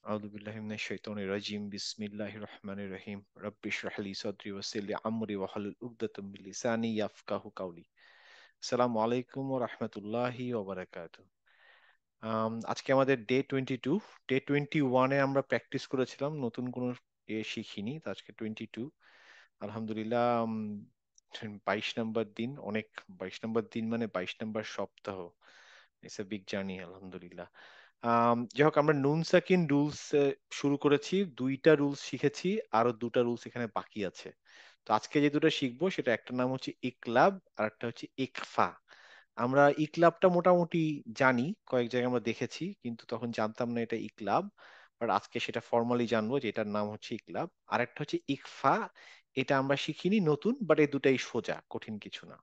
أعوذ بالله من الشيطان الرجيم بسم الله الرحمن الرحيم رب اشرح لي صدري ويسر لي أمري واحلل عقدة من لساني يفقهوا قولي আসসালামু আলাইকুম ওয়া রাহমাতুল্লাহি ওয়া বারাকাতুহু। আজকে আমাদের ডে 22 ডে 21 আমরা প্র্যাকটিস করেছিলাম, নতুন কোনো শিখিনি। তো আজকে 22, আলহামদুলিল্লাহ। 22 নম্বর দিন, অনেক। 22 নম্বর দিন মানে 22 নম্বর সপ্তাহ। ইটস এ বিগ জার্নি, আলহামদুলিল্লাহ। যাই হোক, আমরা নুন সাকিন রুলস শুরু করেছি, 2টা রুলস শিখেছি, আরো 2টা রুলস এখানে বাকি আছে। তো আজকে যে দুটো শিখবো সেটা একটার নাম হচ্ছে ইকলাব আর একটা হচ্ছে ইকফা। আমরা ইকলাবটা মোটামুটি জানি, কয়েক জায়গায় আমরা দেখেছি, কিন্তু তখন জানতাম না এটা ইকলাব। বাট আজকে সেটা ফর্মালি জানবো যে এটার নাম হচ্ছে ইকলাব। আর একটা হচ্ছে ইকফা, এটা আমরা শিখিনি, নতুন। বাট এই দুটাই সোজা, কঠিন কিছু না।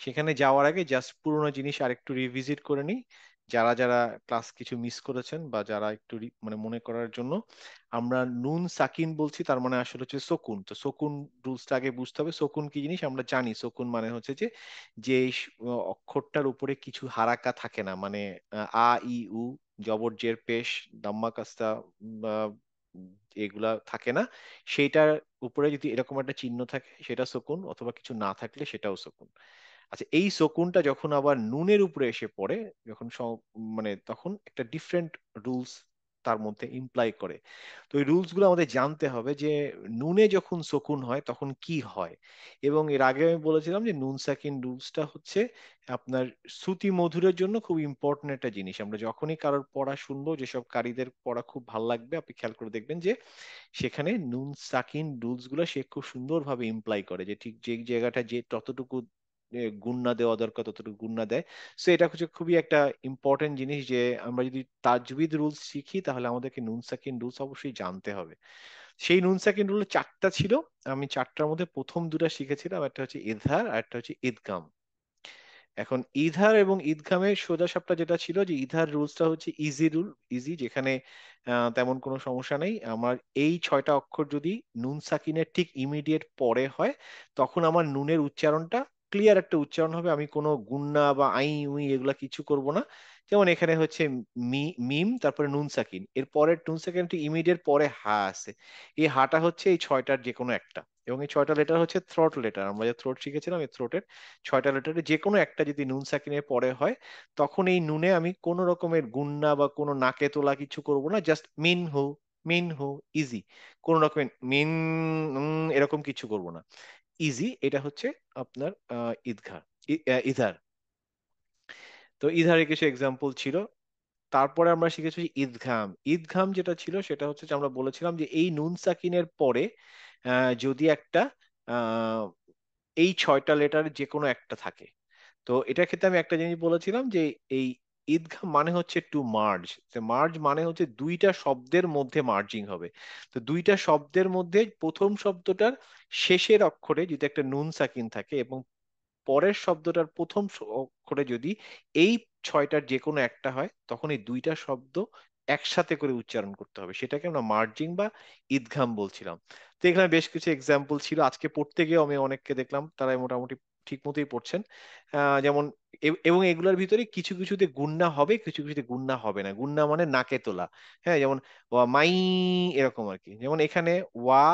সেখানে যাওয়ার আগে জাস্ট পুরোনো জিনিস আর একটু রিভিজিট করে নিই, যারা যারা ক্লাস কিছু মিস করেছেন বা যারা একটু মানে মনে করার জন্য। আমরা নুন সাকিন বলছি, তার মানে আসলে হচ্ছে শকুন। তো শকুন রুলসটা আগে বুঝতে হবে। শকুন কি জিনিস আমরা জানি। শকুন মানে হচ্ছে যে যে অক্ষরটার উপরে কিছু হারাকা থাকে না, মানে আ ই উ, জবর জের পেশ, দাম্মা কাস্তা বা এগুলা থাকে না, সেইটার উপরে যদি এরকম একটা চিহ্ন থাকে সেটা শকুন, অথবা কিছু না থাকলে সেটাও শকুন। আচ্ছা, এই শকুনটা যখন আবার নুনের উপরে এসে পড়ে, যখন মানে তখন একটা ডিফারেন্ট রুলস তার মধ্যে ইমপ্লাই করে। তো এই রুলস গুলো আমাদের জানতে হবে যে নুনে যখন শকুন হয় তখন কি হয়। এবং এর আগে আমি বলেছিলাম যে নুন সাকিন রুলসটা হচ্ছে আপনার শ্রুতি মধুরের জন্য খুব ইম্পর্টেন্ট একটা জিনিস। আমরা যখনই কারোর পড়া শুনবো, যেসব কারীদের পড়া খুব ভালো লাগবে, আপনি খেয়াল করে দেখবেন যে সেখানে নুন সাকিন রুলস গুলো সে খুব সুন্দরভাবে ইমপ্লাই করে, যে ঠিক যে জায়গাটা যে ততটুকু গুণনা দেওয়া দরকার ততটুকু গুণনা দেয়। সো এটা হচ্ছে খুবই একটা ইম্পর্টেন্ট জিনিস, যে আমরা যদি তাজবিদ রুলস শিখি তাহলে আমাদেরকে নুন সাকিন রুলস অবশ্যই জানতে হবে। সেই নুন সাকিন রুল 4টা ছিল। আমি 4টার মধ্যে প্রথম 2টা শিখেছিলাম, একটা হচ্ছে ইজহার আর একটা হচ্ছে ঈদগাম। এখন ইধার এবং ঈদগামের সোজা সাপটা যেটা ছিল, যে ইধার রুলসটা হচ্ছে ইজি রুল, ইজি, যেখানে তেমন কোনো সমস্যা নেই। আমার এই 6টা অক্ষর যদি নুন সাকিনের ঠিক ইমিডিয়েট পরে হয়, তখন আমার নুনের উচ্চারণটা ক্লিয়ার একটা উচ্চারণ হবে। আমি কোনো গুন্না বা আই উই এগুলা কিছু করব না। যেমন এখানে হচ্ছে মিম, তারপরে নুন সাকিন, এর পরে নুন সাকিন ইমিডিয়েট পরে হা আছে। এই হাটা হচ্ছে এই 6টার যে কোনো একটা। এবং এই 6টা লেটার হচ্ছে থ্রোট লেটার। আমরা যে থ্রোট শিখেছিলাম, এই থ্রোটের 6টা লেটারে যে কোনো একটা যদি নুন সাকিনের পরে হয়, তখন এই নুনে আমি কোনো রকমের গুন্না বা কোনো নাকে তোলা কিছু করব না। জাস্ট মিন হু, মিন হু, ইজি। কোনো রকমের মিন এরকম কিছু করব না, ইজি। এটা হচ্ছে আপনার ঈদগার, ইধার। তো ইধারের কিছু এক্সাম্পল ছিল। তারপরে আমরা শিখেছি ঈদঘাম। ঈদঘাম যেটা ছিল সেটা হচ্ছে যে আমরা বলেছিলাম যে এই নুন সাকিনের পরে যদি একটা আহ, এই 6টা লেটারের যে কোনো একটা থাকে। তো এটার ক্ষেত্রে আমি একটা জিনিস বলেছিলাম যে এই ঈদগাম মানে হচ্ছে টু মার্জ। মার্জ মানে হচ্ছে দুইটা শব্দের মধ্যে মার্জিং হবে। তো দুইটা শব্দের মধ্যে প্রথম শব্দটার শেষের অক্ষরে যদি একটা নুন সাকিন থাকে, এবং পরের শব্দটার প্রথম অক্ষরে যদি এই 6টার যে কোনো একটা হয়, তখন এই দুইটা শব্দ একসাথে করে উচ্চারণ করতে হবে। সেটাকে আমরা মার্জিং বা ঈদগাম বলছিলাম। তো এখানে বেশ কিছু এক্সাম্পল ছিল। আজকে পড়তে গিয়ে আমি অনেককে দেখলাম তারা মোটামুটি ঠিক মতোই পড়ছেন। যেমন এবং এগুলোর ভিতরে কিছু কিছুতে গুণনা হবে, কিছু কিছুতে গুণনা হবে না। গুণনা মানে নাকে তোলা। হ্যাঁ, যেমন ওয়া মাই, এরকম আর কি। যেমন এখানে ওয়া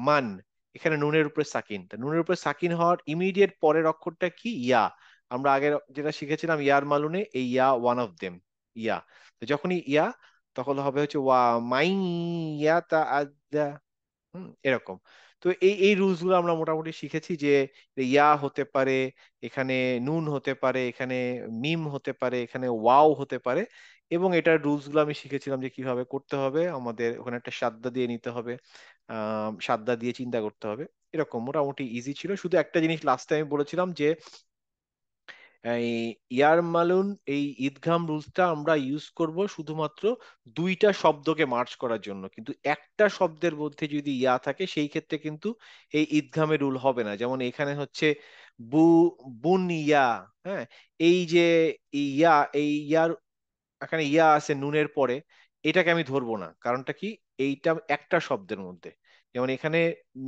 মান, এখানে নুনের উপরে সাকিন। তা নুনের উপরে সাকিন হওয়ার ইমিডিয়েট পরের অক্ষরটা কি? ইয়া। আমরা আগে যেটা শিখেছিলাম ইয়ার মালুনে, এই ইয়া ওয়ান অফ দেম, ইয়া। তো যখনই ইয়া, তখন হবে হচ্ছে ওয়া মাই ইয়া তা আদা। এরকম। তো এই এই রুলস গুলো আমরা মোটামুটি শিখেছি, যে ইয়া হতে পারে, এখানে নুন হতে পারে, এখানে মিম হতে পারে, এখানে ওয়াও হতে পারে। এবং এটার রুলস গুলো আমি শিখেছিলাম যে কিভাবে করতে হবে। আমাদের ওখানে একটা সাদ্দা দিয়ে নিতে হবে, সাদ্দা দিয়ে চিন্তা করতে হবে। এরকম মোটামুটি ইজি ছিল। শুধু একটা জিনিস লাস্টে আমি বলেছিলাম যে এই ইয়ার মালুন, এই ঈদগাম রুলসটা আমরা ইউজ করব শুধুমাত্র দুইটা শব্দকে মার্চ করার জন্য। কিন্তু একটা শব্দের মধ্যে যদি ইয়া থাকে, সেই ক্ষেত্রে কিন্তু এই ঈদগামের রুল হবে না। যেমন এখানে হচ্ছে বু, বুন ইয়া। হ্যাঁ, এই যে ইয়া, এই ইয়ার এখানে ইয়া আছে নুনের পরে, এটাকে আমি ধরবো না। কারণটা কি? এইটা একটা শব্দের মধ্যে। যেমন এখানে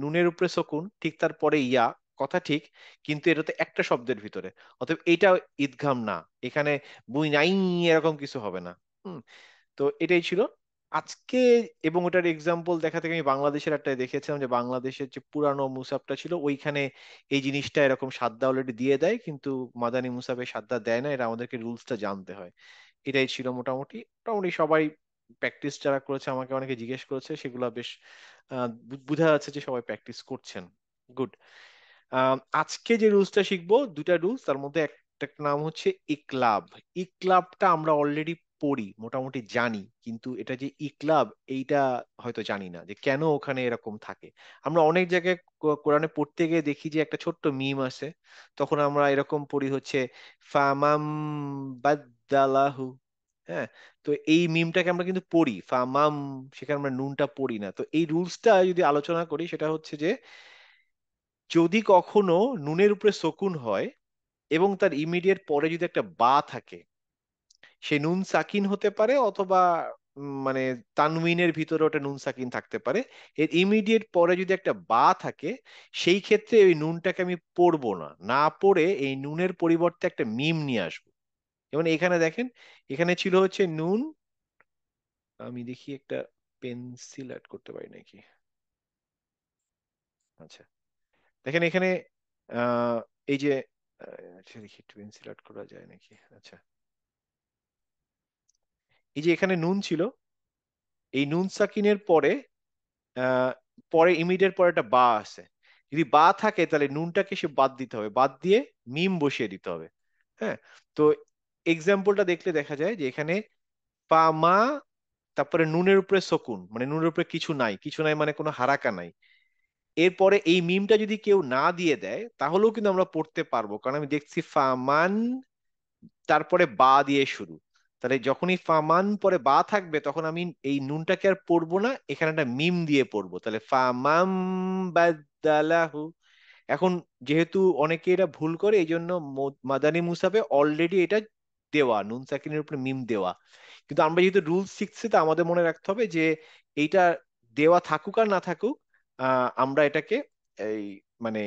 নুনের উপরে শকুন, ঠিক তার পরে ইয়া, কথা ঠিক, কিন্তু এটা তো একটা শব্দের ভিতরে। অতএব এইটা ঈদগাম না। এখানে বুই নাই এরকম কিছু হবে না। হুম। তো এটাই ছিল আজকে। এবং ওটার এক্সাম্পল দেখা থেকে আমি বাংলাদেশের একটা দেখেছিলাম, যে বাংলাদেশের যে পুরানো মুসাফটা ছিল ওইখানে এই জিনিসটা এরকম সাদ্দা অলরেডি দিয়ে দেয়, কিন্তু মাদানী মুসাফে সাদ্দা দেয় না, এটা আমাদেরকে রুলসটা জানতে হয়। এটাই ছিল মোটামুটি। মোটামুটি সবাই প্র্যাকটিস যারা করেছে, আমাকে অনেকে জিজ্ঞেস করেছে, সেগুলো বেশ বোঝা যাচ্ছে যে সবাই প্র্যাকটিস করছেন। গুড। আজকে যে রুলসটা শিখবো, দুটা রুলস, তার মধ্যে একটা নাম হচ্ছে ইকলাব। ইকলাবটা আমরা অলরেডি পড়ি, মোটামুটি জানি, কিন্তু এটা যে ইকলাব এইটা হয়তো জানি না যে কেন ওখানে এরকম থাকে। আমরা অনেক জায়গায় কোরআনে পড়তে গিয়ে দেখি যে একটা ছোট্ট মিম আছে, তখন আমরা এরকম পড়ি হচ্ছে ফামাম বাদালাহু। হ্যাঁ, তো এই মিমটাকে আমরা কিন্তু পড়ি ফামাম, সেখানে আমরা নুনটা পড়ি না। তো এই রুলসটা যদি আলোচনা করি, সেটা হচ্ছে যে যদি কখনো নুনের উপরে শকুন হয় এবং তার ইমিডিয়েট পরে যদি একটা বা থাকে, সে নুন সাকিন হতে পারে, অথবা মানে তানউইনের ভিতরে ওটা নুন সাকিন থাকতে পারে। এর ইমিডিয়েট পরে যদি একটা বা থাকে, সেই ক্ষেত্রে ওই নুনটাকে আমি পড়বো না, না পড়ে এই নুনের পরিবর্তে একটা মিম নিয়ে আসবো। যেমন এখানে দেখেন, এখানে ছিল হচ্ছে নুন। আমি দেখি একটা পেন্সিল অ্যাড করতে পারি নাকি। আচ্ছা, দেখেন এখানে আহ এই যে আচ্ছা দেখি একটু পেন্সিল অ্যাড করা যায় নাকি। আচ্ছা, এই যে এখানে নুন ছিল, এই নুন সাকিনের পরে আহ, পরে ইমিডিয়েট পরে একটা বা আছে। যদি বা থাকে তাহলে নুনটাকে সে বাদ দিতে হবে, বাদ দিয়ে মিম বসিয়ে দিতে হবে। হ্যাঁ, তো এক্সাম্পলটা দেখলে দেখা যায় যে এখানে পা মা, তারপরে নুনের উপরে শকুন, মানে নুনের উপরে কিছু নাই, কিছু নাই মানে কোনো হারাকা নাই। এরপরে এই মিমটা যদি কেউ না দিয়ে দেয় তাহলেও কিন্তু আমরা পড়তে পারবো, কারণ আমি দেখছি ফামান তারপরে বা দিয়ে শুরু। তাহলে যখনই ফামান পরে বা থাকবে তখন আমি এই নুনটাকে আর পড়বো না, এখানে একটা মিম দিয়ে পড়বো, তাহলে ফামাম বাদালাহু। এখন যেহেতু অনেকে এটা ভুল করে, এই জন্য মাদানী মুসাফে অলরেডি এটা দেওয়া, নুন সাকিনের উপরে মিম দেওয়া। কিন্তু আমরা যেহেতু রুলস শিখছি, তো আমাদের মনে রাখতে হবে যে এইটা দেওয়া থাকুক আর না থাকুক, আমরা এটাকে এই মানে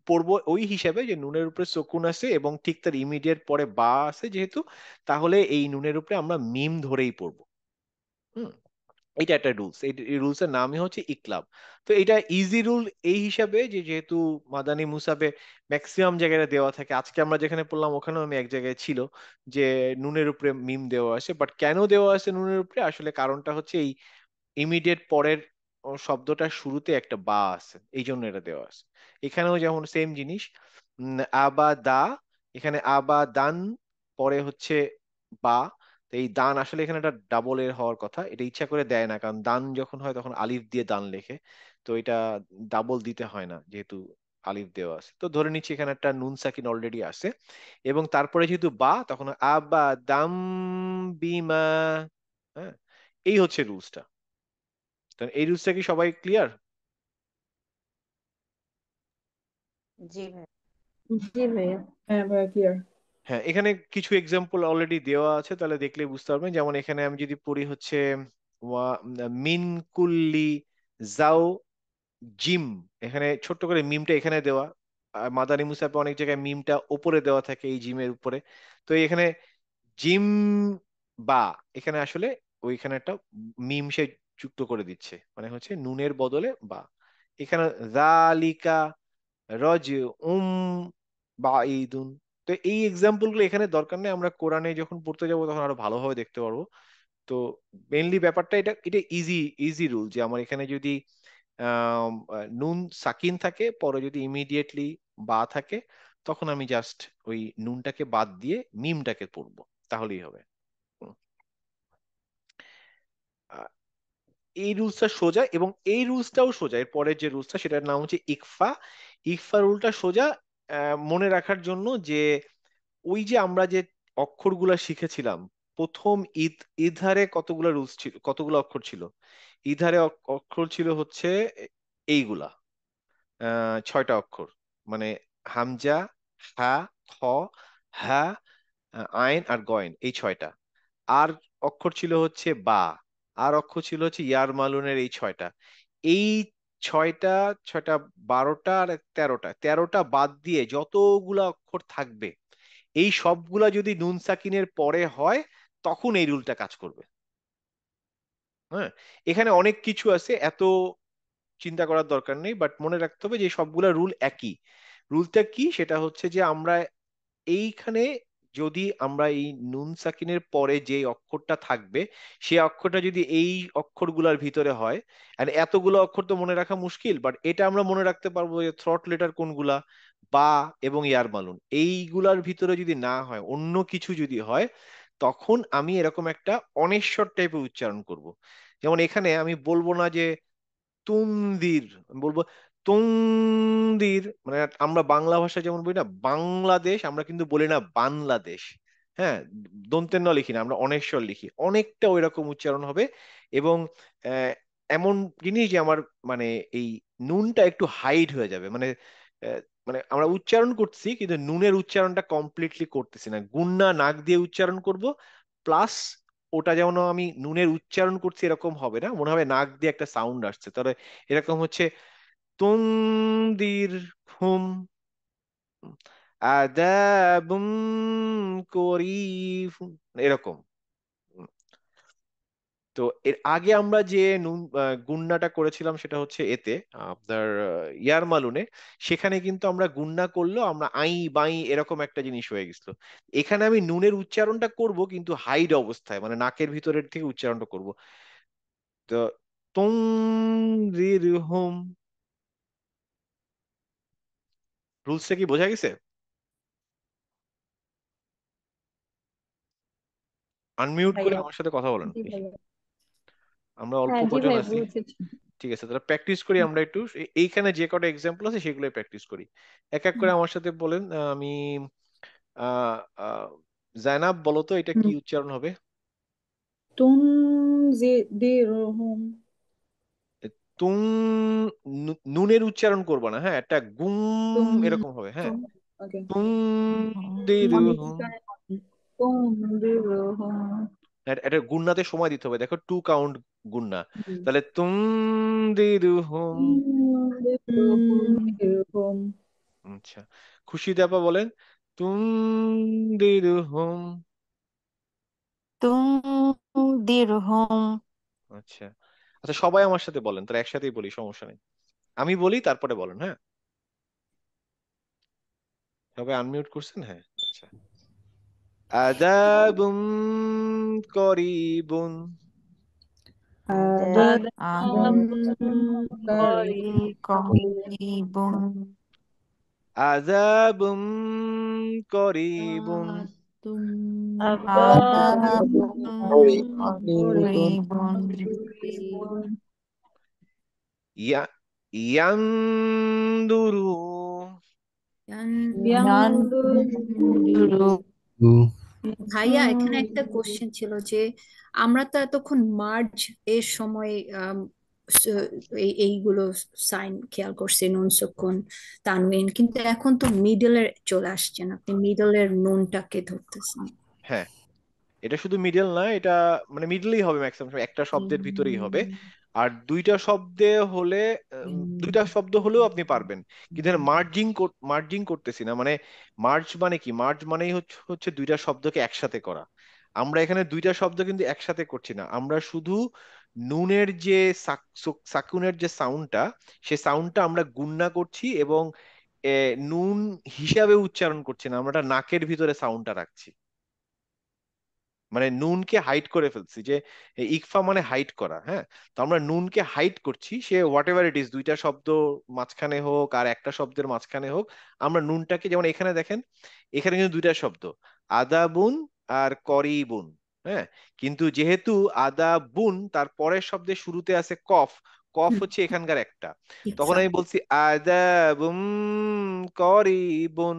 পড়বো ওই হিসাবে যে নুনের উপরে শকুন আছে এবং ঠিক তার ইমিডিয়েট পরে বা আছে যেহেতু, তাহলে এই নুনের উপরে আমরা মিম ধরেই পড়বো। হুম, এটা একটা রুলস, এই রুলস এর নামই হচ্ছে ইকলাব। তো এটা ইজি রুল এই হিসাবে যে যেহেতু মাদানী মুসাফে ম্যাক্সিমাম জায়গায় দেওয়া থাকে, আজকে আমরা যেখানে পড়লাম ওখানেও আমি এক জায়গায় ছিল যে নুনের উপরে মিম দেওয়া আছে। বাট কেন দেওয়া আছে নুনের উপরে, আসলে কারণটা হচ্ছে এই ইমিডিয়েট পরের শব্দটার শুরুতে একটা বা আছে, এই জন্য এটা দেওয়া আছে। এখানেও যেমন সেম জিনিস, আবাদা, এখানে আবাদান, পরে হচ্ছে বা। তো এই দান আসলে এখানে একটা ডাবল এর হওয়ার কথা, এটা ইচ্ছা করে দেয় না, কারণ দান যখন হয় তখন আলিফ দিয়ে দান লেখে। তো এটা ডাবল দিতে হয় না যেহেতু আলিফ দেওয়া আছে। তো ধরে নিচ্ছি এখানে একটা নুন সাকিন অলরেডি আছে, এবং তারপরে যেহেতু বা, তখন আবাদাম বিমা। হ্যাঁ, এই হচ্ছে রুলসটা। তাহলে এই রুলসটা কি সবাই ক্লিয়ার? জি ভাই। জি ভাইয়া, হ্যাঁ ভাইয়া ক্লিয়ার। হ্যাঁ, এখানে কিছু এক্সাম্পল অলরেডি দেওয়া আছে, তাহলে দেখলে বুঝতে পারবেন। যেমন এখানে আমি যদি পড়ি হচ্ছে মিন কুল্লি যাও জিম, এখানে ছোট্ট করে মিমটা এখানে দেওয়া। আর মাদানী মুসাফে অনেক জায়গায় মিমটা উপরে দেওয়া থাকে এই জিমের উপরে। তো এখানে জিম বা, এখানে আসলে ওইখানে একটা মিম সে যুক্ত করে দিচ্ছে, মানে হচ্ছে নুনের বদলে বা। এখানে জালিকা রজ উম বাঈদুন। তো এই এক্সাম্পল গুলো এখানে দরকার নেই, আমরা কোরআনে যখন পড়তে যাবো তখন আরো ভালোভাবে দেখতে পারবো। তো মেইনলি ব্যাপারটা এটা, এটা ইজি ইজি রুল যে আমার এখানে যদি নুন সাকিন থাকে, পরে যদি ইমিডিয়েটলি বা থাকে, তখন আমি জাস্ট ওই নুনটাকে বাদ দিয়ে মিমটাকে পড়বো, তাহলেই হবে। হুম। আহ, এই রুলসটা সোজা, এবং এই রুলসটাও সোজা, এর পরের যে রুলসটা সেটার নাম হচ্ছে ইকফা। ইকফা রুলটা সোজা মনে রাখার জন্য যে ওই যে আমরা যে অক্ষরগুলা শিখেছিলাম, প্রথম ইধারে কতগুলা রুলস ছিল, কতগুলো অক্ষর ছিল? ইধারে অক্ষর ছিল হচ্ছে এইগুলা, ছয়টা অক্ষর, মানে হামজা, হা, খ, হা, আইন আর গয়েন, এই ছয়টা। আর অক্ষর ছিল হচ্ছে বা, আর অক্ষর ছিল হচ্ছে ইয়ার মালুনের, এই ছয়টা। এই ছয়টা, ছয়টা, 12টা আর 13টা, 13টা বাদ দিয়ে যতগুলা অক্ষর থাকবে, এই সবগুলা যদি নুন সাকিনের পরে হয়, তখন এই রুলটা কাজ করবে। হ্যাঁ, এখানে অনেক কিছু আছে, এত চিন্তা করার দরকার নেই, বাট মনে রাখতে হবে যে সবগুলা রুল একই। রুলটা কি, সেটা হচ্ছে যে আমরা এইখানে যদি আমরা এই নুন সাকিনের পরে যে অক্ষরটা থাকবে, সেই অক্ষরটা যদি এই অক্ষরগুলার ভিতরে হয়, আর এতগুলো অক্ষর তো মনে রাখা মুশকিল, বাট এটা আমরা মনে রাখতে পারবো যে থ্রট লেটার কোনগুলা, বা এবং ইয়ার মালুন এইগুলার ভিতরে যদি না হয়, অন্য কিছু যদি হয়, তখন আমি এরকম একটা অনেশ্বর টাইপের উচ্চারণ করব। যেমন এখানে আমি বলবো না যে তুন্দির, আমি বলবো তুন্দির। মানে আমরা বাংলা ভাষা যেমন বলি না বাংলাদেশ, আমরা কিন্তু বলি না বাংলাদেশ। হ্যাঁ, দন্তের ন লিখি না, আমরা অনেশ্বর লিখি, অনেকটা ওই রকম উচ্চারণ হবে। এবং আহ, এমন জিনিস যে আমার মানে এই নুনটা একটু হাইড হয়ে যাবে, মানে আহ, মানে আমরা উচ্চারণ করছি কিন্তু নুনের উচ্চারণটা কমপ্লিটলি করতেছি না, গুন্না নাক দিয়ে উচ্চারণ করব, প্লাস ওটা যেমন আমি নুনের উচ্চারণ করছি এরকম হবে না, মনে হবে নাক দিয়ে একটা সাউন্ড আসছে, তাহলে এরকম হচ্ছে তুন্দির হুম আদাবুম করিফ, এরকম। তো এর আগে আমরা যে নুন গুন্নাটা করেছিলাম সেটা হচ্ছে এতে আপনার ইয়ার মালুনে, সেখানে কিন্তু আমরা গুন্না করলেও আমরা আই বাই এরকম একটা জিনিস হয়ে গেছিল। এখানে আমি নুনের উচ্চারণটা করব কিন্তু হাইড অবস্থায়, মানে নাকের ভিতরের থেকে উচ্চারণটা করব। তো তুম হোম, রুলসটা কি বোঝা গেছে? আনমিউট করে ভাইয়া। আমার সাথে কথা বলেন, জি ভাইয়া। আমরা অল্প হ্যাঁ জি কজন ভাই, আছি। বুঝেছি। ঠিক আছে, তাহলে প্র্যাকটিস করি আমরা একটু, এইখানে যে কটা এক্সাম্পল আছে সেগুলোই প্র্যাকটিস করি। এক এক করে আমার সাথে বলেন। আমি আহ আহ, জায়নাব বলো তো এটা কি হুম। উচ্চারণ হবে? তুনজিরহুম। তুম, নুনের উচ্চারণ করবো না, হ্যাঁ, একটা গুম তুম এরকম হবে, হ্যাঁ। তুম ওকে। তুম দের হুম, মনিকা তুনজিরহুম। এটা গুন্নাতে সময় দিতে হবে, দেখো 2 কাউন্ট গুন্না। হুম। তাহলে তুম দের হুম। তুনজিরহুম। আচ্ছা, খুশিতে আপা বলেন তুম দের হুম। তুমদিরহুম। আচ্ছা, আচ্ছা সবাই আমার সাথে বলেন, তাহলে একসাথেই বলি, সমস্যা নেই। আমি বলি তারপরে বলেন, হ্যাঁ। সবাই আনমিউট করছেন, হ্যাঁ, আচ্ছা। আযাবুম করিবুন। আদাব আদাবুন করিবুন। আযাবুম করিবুন। কারিবুম। আদাব করিবুন। করিবুন। ইয়া ইয়ানদুরু। ইয়ানজুরু। ভাইয়া এখানে একটা কোশ্চেন ছিল যে আমরা তো এতক্ষণ মার্জ এর সময় এইগুলো সাইন খেয়াল করছি, নুন সুকুন তানবিন, কিন্তু এখন তো মিডলের চলে আসছেন, আপনি মিডলের নুনটাকে ধরতেছেন। হ্যাঁ, এটা শুধু মিডল না, এটা মানে মিডলেই হবে ম্যাক্সিমাম সময়, একটা শব্দের ভিতরেই হবে। আর দুইটা শব্দে হলে দুইটা শব্দ হলেও আপনি পারবেন, কিন্তু মার্জিং করতেছি না। মানে মার্জ মানে কি, মার্জ মানেই হচ্ছে হচ্ছে দুইটা শব্দকে একসাথে করা। আমরা এখানে দুইটা শব্দ কিন্তু একসাথে করছি না, আমরা শুধু নুনের যে সাকুনের যে সাউন্ডটা, সে সাউন্ডটা আমরা গুণনা করছি, এবং নুন হিসাবে উচ্চারণ করছি না, আমরা ওটা নাকের ভিতরে সাউন্ডটা রাখছি। মানে নুনকে হাইড করে ফেলছি, যে ইকফা মানে হাইড করা, হ্যাঁ। তো আমরা নুনকে হাইড করছি, say what ever it is, দুইটা শব্দ মাঝখানে হোক আর একটা শব্দের মাঝখানে হোক, আমরা নুনটাকে, যেমন এখানে দেখেন, এখানে কিন্তু দুইটা শব্দ, আদাবুন আর করিবুন, হ্যাঁ। কিন্তু যেহেতু আদাবুন তার পরের শব্দের শুরুতে আছে কফ, কফ হুম, হচ্ছে এখানকার একটা, তখন ইকফা। আমি বলছি আদাবুম করিবুন।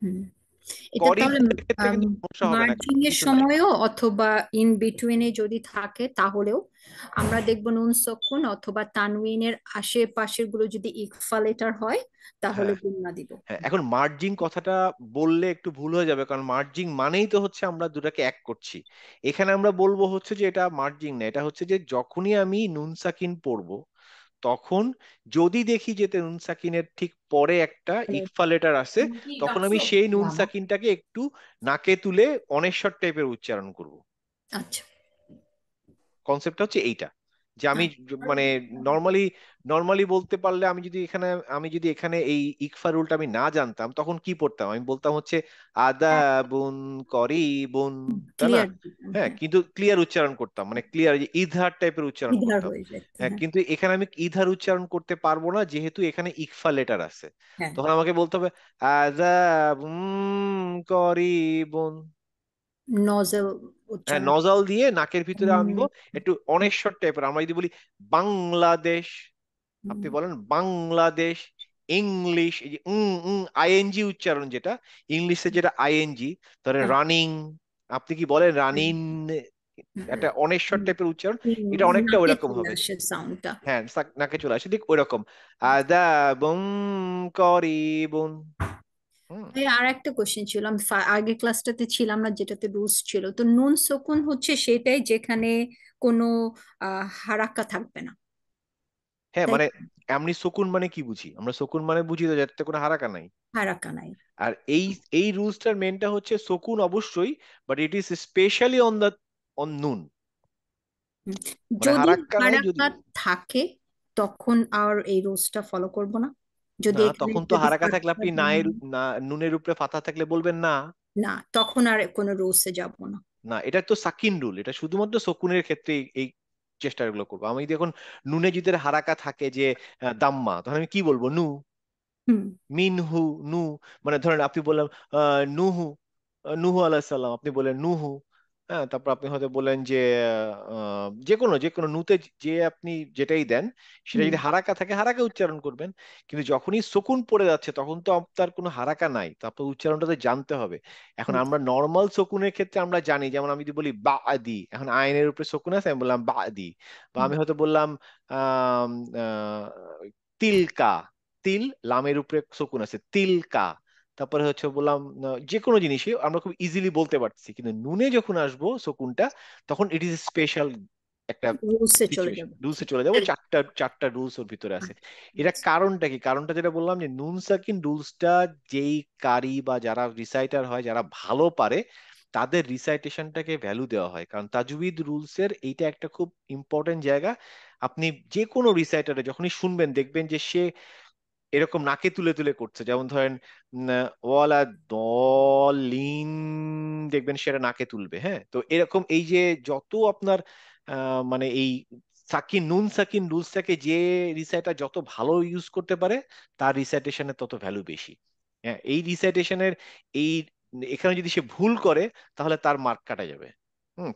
হুম, এটা তাহলে করিবুনের ক্ষেত্রে কিন্তু সমস্যা হবে না, মার্জিং কারণ এর কিছু নাই। সময়ও অথবা ইন বিটুইনে যদি থাকে তাহলেও আমরা দেখবো নুন সুকুন অথবা তানউইনের আশেপাশের গুলো যদি ইকফা লেটার হয় তাহলে হ্যাঁ, গুণনা দিব। হ্যাঁ, এখন মার্জিং কথাটা বললে একটু ভুল হয়ে যাবে, কারণ মার্জিং মানেই তো হচ্ছে আমরা দুটাকে এক করছি। এখানে আমরা বলবো হচ্ছে যে এটা মার্জিং না, এটা হচ্ছে যে যখনই আমি নুন সাকিন পড়বো, তখন যদি দেখি যে নুন সাকিনের ঠিক পরে একটা ইকফা লেটার আছে, তখন আমি সেই নুন সাকিনটাকে একটু নাকে তুলে অনেশ্বর টাইপের উচ্চারণ করব। আচ্ছা, কনসেপ্টটা হচ্ছে এইটা, যে আমি হ্যাঁ, মানে নর্মালি নর্মালি বলতে পারলে আমি যদি এখানে এই ইকফা রুলটা আমি না জানতাম, তখন কি পড়তাম? আমি বলতাম হচ্ছে আদাবুন করিবুন, তাই না? ক্লিয়ার, হ্যাঁ, হ্যাঁ, কিন্তু ক্লিয়ার উচ্চারণ করতাম, মানে ক্লিয়ার ইজহার টাইপের উচ্চারণ ইধার করতাম। হয়ে যেত, হ্যাঁ, হ্যাঁ, কিন্তু এখানে আমি ইজহার উচ্চারণ করতে পারবো না, যেহেতু এখানে ইকফা লেটার আছে। হ্যাঁ, তখন আমাকে বলতে হবে আদাবুন করিবুন। নজল হ্যাঁ, উচ্চারণ। নজল দিয়ে নাকের ভিতরে আনবো, উম, একটু অনেশ্বর টাইপের। আমরা যদি বলি বাংলাদেশ, আপনি উম, বলেন বাংলাদেশ। ইংলিশ, এই যে আইএনজি উচ্চারণ, যেটা ইংলিশে যেটা আইএনজি, ধরেন হ্যাঁ, রানিং, আপনি কি বলেন হ্যাঁ, রানিন, হ্যাঁ, একটা অনেশ্বর উম, টাইপের উচ্চারণ, এটা অনেকটা নাকে ওইরকম চলে হবে। আসে সাউন্ডটা। হ্যাঁ, নাকে চলে আসে ঠিক ওইরকম। আদাবুম করিবুন। হুম। এই আর একটা কোশ্চেন ছিল, আমি আগের ক্লাসটাতে ছিলাম না, যেটাতে রুলস ছিল। তো নুন সুকুন হচ্ছে সেটাই যেখানে কোনো হারাক্কা থাকবে না, হ্যাঁ, তাই মানে তো? এমনি শকুন মানে কি বুঝি? আমরা শকুন মানে বুঝি তো যাতে কোনো হারাকা নাই। হারাক্কা নাই। আর এই রুলসটার মেনটা হচ্ছে শকুন অবশ্যই, but it is specially on নুন। হুম। মানে যদি হারাক্কা নাই যদি। হারাক্কা থাকে তখন আর এই রুলসটা ফলো করব না, যদি না, এখানে তখন তো যদি হারাক্কা থাকলে ফাঁকা আপনি নুনের উপরে ফাথা থাকলে বলবেন না। না, তখন আর কোনো রুলসে যাব না। না, এটা তো সাকিন রুল, এটা শুধুমাত্র শকুনের ক্ষেত্রে এই চেষ্টাগুলো করবো। আমি যদি এখন নুনে যদি হারাকা থাকে যে দাম্মা, তখন আমি কি বলবো? নু। হুম, মিনহু, নু। মানে ধরেন আপনি বললাম নুহু, নুহু আলাইহিস সালাম, আপনি বলেন নুহু। হ্যাঁ, তারপর আপনি হয়তো বলেন যে যে কোনো নুতে যে আপনি যেটাই দেন, সেটা হুম, যদি হারাকা থাকে হারাকা উচ্চারণ করবেন। কিন্তু যখনই সুকুন পড়ে যাচ্ছে, তখন তো আপনার কোনো হারাকা নাই, তো আপনার উচ্চারণটা তো জানতে হবে। এখন হুম, আমরা নর্মাল শকুনের ক্ষেত্রে আমরা জানি, যেমন আমি যদি বলি বা আদি, এখন আইনের উপরে শকুন আছে, আমি বললাম বা আদি। বা হুম, আমি হয়তো বললাম আম, তিলকা, তিল, লামের উপরে শকুন আছে, তিলকা। তারপরে হচ্ছে বললাম যে কোনো জিনিসই আমরা খুব ইজিলি বলতে পারছি, কিন্তু নুনে যখন আসবো শকুনটা, তখন ইট ইজ স্পেশাল একটা রুলসে চলে সিচুয়েশন, যাব। রুলসে চলে যাবো। চারটা চারটা রুলস ওর ভিতরে আছে। এটা আচ্ছা, কারণটা কি? কারণটা যেটা বললাম, যে নুন সাকিন রুলসটা যেই কারি বা যারা রিসাইটার হয়, যারা ভালো পারে, তাদের রিসাইটেশনটাকে ভ্যালু দেওয়া হয়। কারণ তাজউইদ রুলসের এইটা একটা খুব ইম্পর্টেন্ট জায়গা। আপনি যে কোনো রিসাইটারে যখনই শুনবেন, দেখবেন যে সে এরকম নাকে তুলে তুলে করছে, যেমন ধরেন ওয়ালা দলিন, দেখবেন সেটা নাকে তুলবে। হ্যাঁ, তো এরকম এই যে যত আপনার মানে এই সাকিন নুন সাকিন রুলসটাকে যে রিসাইটার যত ভালো ইউজ করতে পারে, তার রিসাইটেশনের তত ভ্যালু বেশি। হ্যাঁ, এই রিসাইটেশনের এই এখানে যদি সে ভুল করে, তাহলে তার মার্ক কাটা যাবে।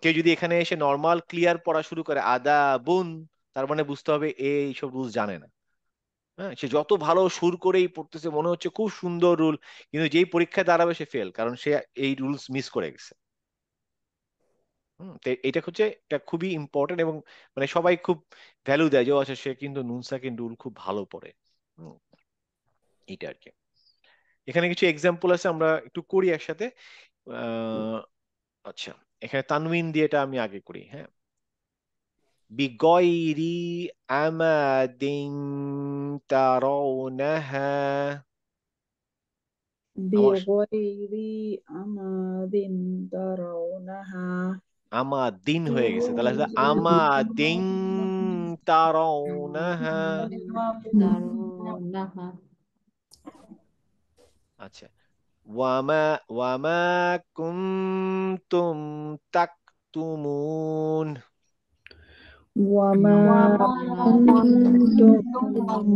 কেউ যদি এখানে এসে নর্মাল ক্লিয়ার পড়া শুরু করে আদা বুন, তার মানে বুঝতে হবে এই সব রুলস জানে না। হ্যাঁ, সে যত ভালো সুর করেই পড়তেছে, মনে হচ্ছে খুব সুন্দর রুল, কিন্তু যেই পরীক্ষায় দাঁড়াবে সে ফেল, কারণ সে এই রুলস মিস করে গেছে। তো এটা হচ্ছে এটা খুবই ইম্পর্টেন্ট, এবং মানে সবাই খুব ভ্যালু দেয় যে ও আচ্ছা, সে কিন্তু নুন সাকিন রুল খুব ভালো পড়ে। হুম, এটা আর কি। এখানে কিছু এক্সাম্পল আছে, আমরা একটু করি একসাথে। আহ, আচ্ছা, এখানে তানবিন দিয়ে এটা আমি আগে করি। হ্যাঁ, বিগয়রি আমাদিন তারাউনাহা। আমার بغير أمد ترونها আমাদিন হয়ে গেছে, তাহলে হচ্ছে আমাদিন তারাউনাহা। দারুনাহা আচ্ছা, ওয়ামা ওয়ামা কুনতুম তাকতুমুন। وما ওয়ামা كنتم কুনতুম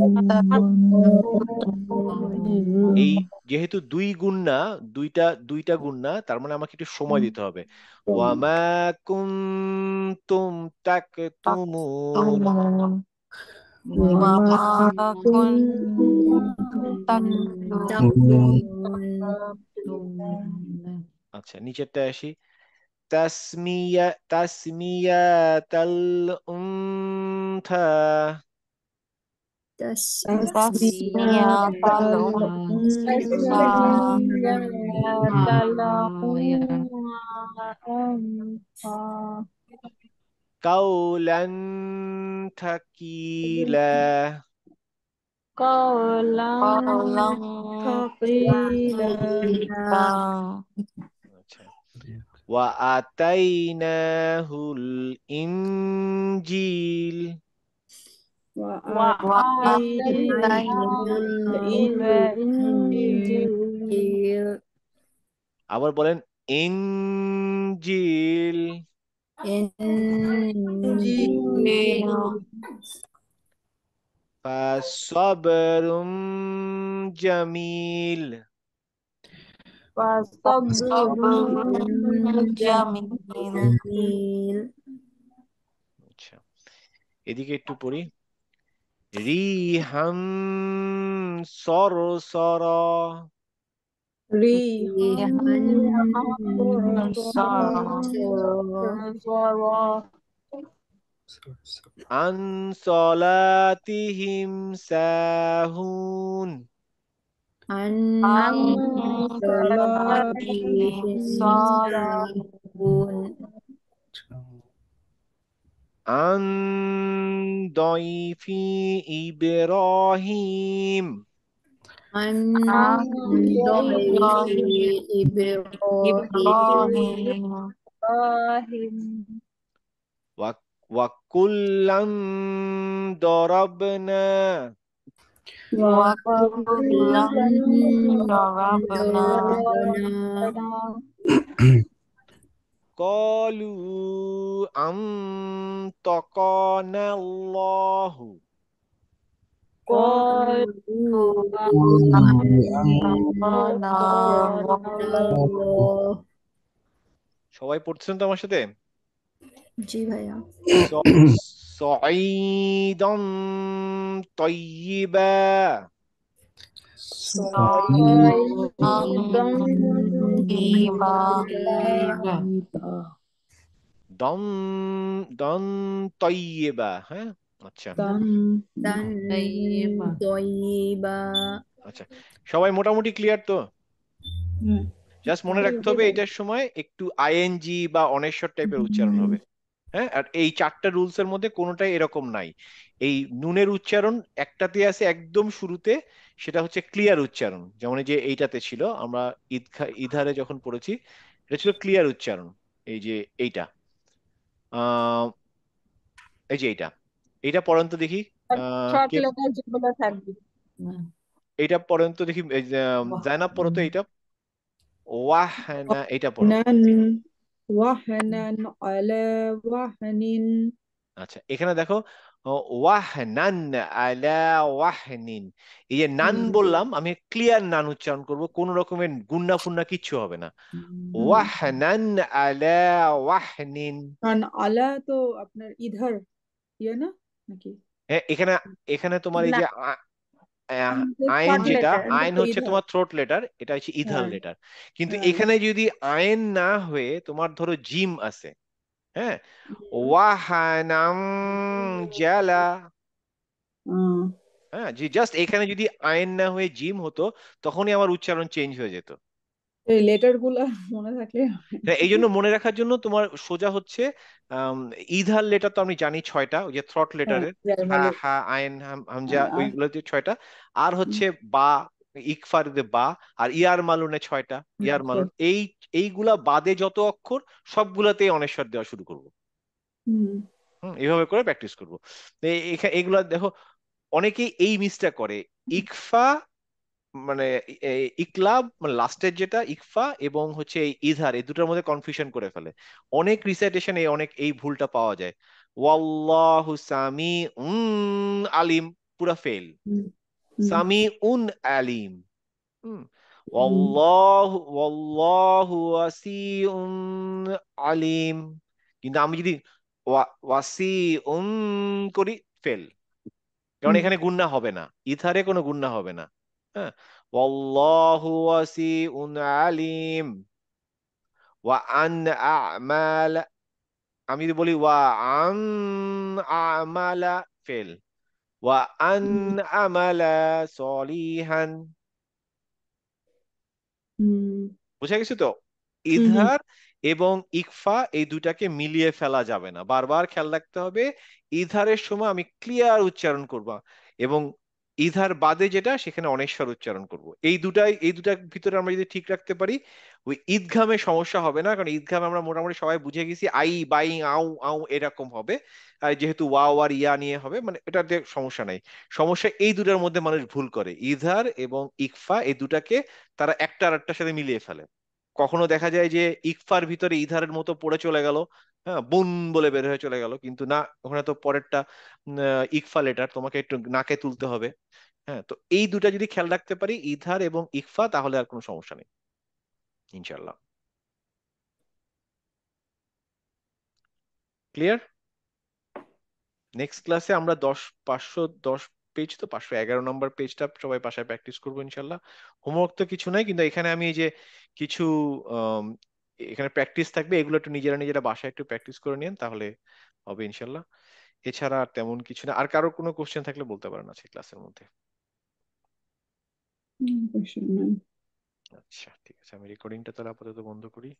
এই তাকতুমুন যেহেতু দুই গুণ না, দুইটা দুইটা গুণ না, তার মানে আমাকে একটু সময় দিতে হবে। ওয়ামা কুনতুম তাকতুমুন। তাকতুমুন وما ওয়ামা কুনতুম তাকুন, তাকতুমুন আচ্ছা, নিচেরটা আসি। তাসমিয়াতাল উনথা। تسمية তাসমিয়াতাল উনসা الأنثى আয়া الأنثى কাউলান থাকিলা। قولا قولا ثقيلا ثقيلا আচ্ছা, ওয়া আতাইনাহুল ইনজিল। وآتيناه الإنجيل আবার বলেন ইনজিল। إنجيل ফাসাবরুম জামিল। فصبر جميل جميل আচ্ছা, এদিকে একটু পড়ি। রিহাম সরসরা। ريحا صرصرا আন সলাতিহিম সাহুন। عن عن صلاتهم صلاتهم صالحون আন দয়ফি ইব্রাহিম। عن عن ضيف ضيف إبراهيم إبراهيم ওয়াকুল্লাম দরাবনা। وكلا ضربنا ضربنا কলু আনতাকানাল্লাহু। قالوا أنطقنا الله সবাই পড়ছেন তো আমার সাথে? জি ভাইয়া সঈদম তয়্যিবা। صعيدا طيبا দম দম তয়্যিবা। হ্যাঁ, আচ্ছা دم طيبا আচ্ছা, সবাই মোটামুটি ক্লিয়ার তো? হুম। জাস্ট মনে রাখতে হবে এটার সময় একটু আইএনজি বা অনেশ্বর টাইপের উচ্চারণ হবে। হ্যাঁ, আর এই চারটা রুলস এর মধ্যে কোনোটাই এরকম নাই। এই নুনের উচ্চারণ একটাতে আছে একদম শুরুতে, সেটা হচ্ছে ক্লিয়ার উচ্চারণ। যেমন এই যে এইটাতে ছিল, আমরা ইধারে যখন পড়েছি, এটা ছিল ক্লিয়ার উচ্চারণ। এই যে এইটা, আহ এই যে এইটা, এইটা পড়েন তো দেখি। শর্ট কে লেটার যেগুলো থাকবে এইটা পড়েন তো দেখি, এই যে, জাইনাব পড়ো তো এইটা। ওয়াহ না, এইটা পড়ো। وهنا وهنا على وهن আচ্ছা, এখানে দেখো, ওয়াহনান আলা ওয়াহনিন। এই যে নান বললাম, আমি ক্লিয়ার নান উচ্চারণ করব, কোন রকমের গুন্না ফুন্না কিচ্ছু হবে না। ওয়াহনান আলা ওয়াহনিন। কারণ আলা তো আপনার ইধার ইয়ে না নাকি হ্যাঁ, এখানে এখানে তোমার এই না যে আইন, শর্ট যেটা লেটার আইন তো হচ্ছে ইধার তোমার থ্রোট লেটার, এটা হচ্ছে ইধার হ্যাঁ লেটার। কিন্তু হ্যাঁ এখানে যদি আইন না হয়ে তোমার ধরো জিম আছে, হ্যাঁ, ওয়াহানাম জালা। হ্যাঁ, যে জাস্ট এখানে যদি আইন না হয়ে জিম হতো, তখনই আমার উচ্চারণ চেঞ্জ হয়ে যেত। এই লেটার গুলা মনে থাকলে হবে। হ্যাঁ, এই জন্য মনে রাখার জন্য তোমার সোজা হচ্ছে, আম, ইধার লেটার তো আমি জানি ছয়টা, ওই যে থ্রট হ্যাঁ লেটারের, হা গ্রামালে হা আইন হামজা, ওইগুলোতে ছয়টা। আর হচ্ছে বা, ইকফারুদে বা, আর ইয়ার মালুনে ছয়টা, ইয়ার আচ্ছা মালুন, এইগুলা বাদে যত অক্ষর সবগুলাতেই অনেশ্বর দেওয়া শুরু করবো। হুম এইভাবে করে প্র্যাকটিস করবো। এগুলা দেখো, অনেকেই এই মিসটা করে। ইকফা মানে ইকলাব, মানে লাস্টের যেটা ইকফা, এবং হচ্ছে এই ইজহার, এই দুটোর মধ্যে কনফিউশন করে ফেলে। অনেক রিসাইটেশনে অনেক এই ভুলটা পাওয়া যায়। ওয়াল্লাহু সামি আলিম, পুরা ফেল। হুম হুম সামি আলিম। হুম, হুম ওয়াল্লাহু ওয়াসিউন আলিম। কিন্তু আমি যদি ওয়াসিউন করি, ফেল। কারণ হুম এখানে গুন্না হবে না, ইথারে কোনো গুন্না হবে না। হ্যাঁ, ওয়াল্লাহু ওয়াসিউন আলিম। ওয়া আন আমাল, আমি যদি বলি ওয়া আন আমালা, ফেল। ওয়া আন আমালা সলিহান। হুম বুঝা গেছে তো? হুম ইধার এবং ইকফা এই দুটাকে মিলিয়ে ফেলা যাবে না, বারবার খেয়াল রাখতে হবে। ইধারের সময় আমি ক্লিয়ার উচ্চারণ করব, এবং ইধার বাদে যেটা সেখানে অনেশ্বর উচ্চারণ করব। এই দুটার ভিতরে আমরা যদি ঠিক রাখতে পারি, ওই ঈদঘামে সমস্যা হবে না, কারণ ঈদঘাম আমরা মোটামুটি সবাই বুঝে গেছি আই বাই আউ আউ এরকম হবে। আর যেহেতু ওয়াও আর ইয়া নিয়ে হবে, মানে এটাতে সমস্যা নাই। সমস্যা এই দুটার মধ্যে মানুষ ভুল করে, ইধার এবং ইকফা এই দুটাকে তারা একটা আর একটার সাথে মিলিয়ে ফেলে। কখনো দেখা যায় যে ইকফার ভিতরে ইধারের মতো পড়ে চলে গেল, হ্যাঁ বুন বলে বের হয়ে চলে গেল, কিন্তু না, ওখানে তো পরেরটা ইকফা লেটার, তোমাকে একটু নাকে তুলতে হবে। হ্যাঁ, তো এই দুটা যদি খেয়াল রাখতে পারি, ইধার এবং ইকফা, তাহলে আর কোনো সমস্যা নেই ইনশাল্লাহ। ক্লিয়ার? নেক্সট ক্লাসে আমরা 510 পেজ, তো 511 নম্বর পেজটা সবাই বাসায় প্র্যাকটিস করবো ইনশাল্লাহ। হোমওয়ার্ক তো কিছু নাই, কিন্তু এখানে আমি এই যে কিছু আম, এখানে প্র্যাকটিস থাকবে, এগুলো একটু নিজেরা নিজেরা বাসায় একটু প্র্যাকটিস করে নিন, তাহলে হবে ইনশাল্লাহ। এছাড়া আর তেমন কিছু না। আর কারো কোনো কোশ্চেন থাকলে বলতে পারেন আজকে ক্লাসের মধ্যে। question নাই। আচ্ছা ঠিক আছে, আমি রেকর্ডিংটা তাহলে আপাতত বন্ধ করি।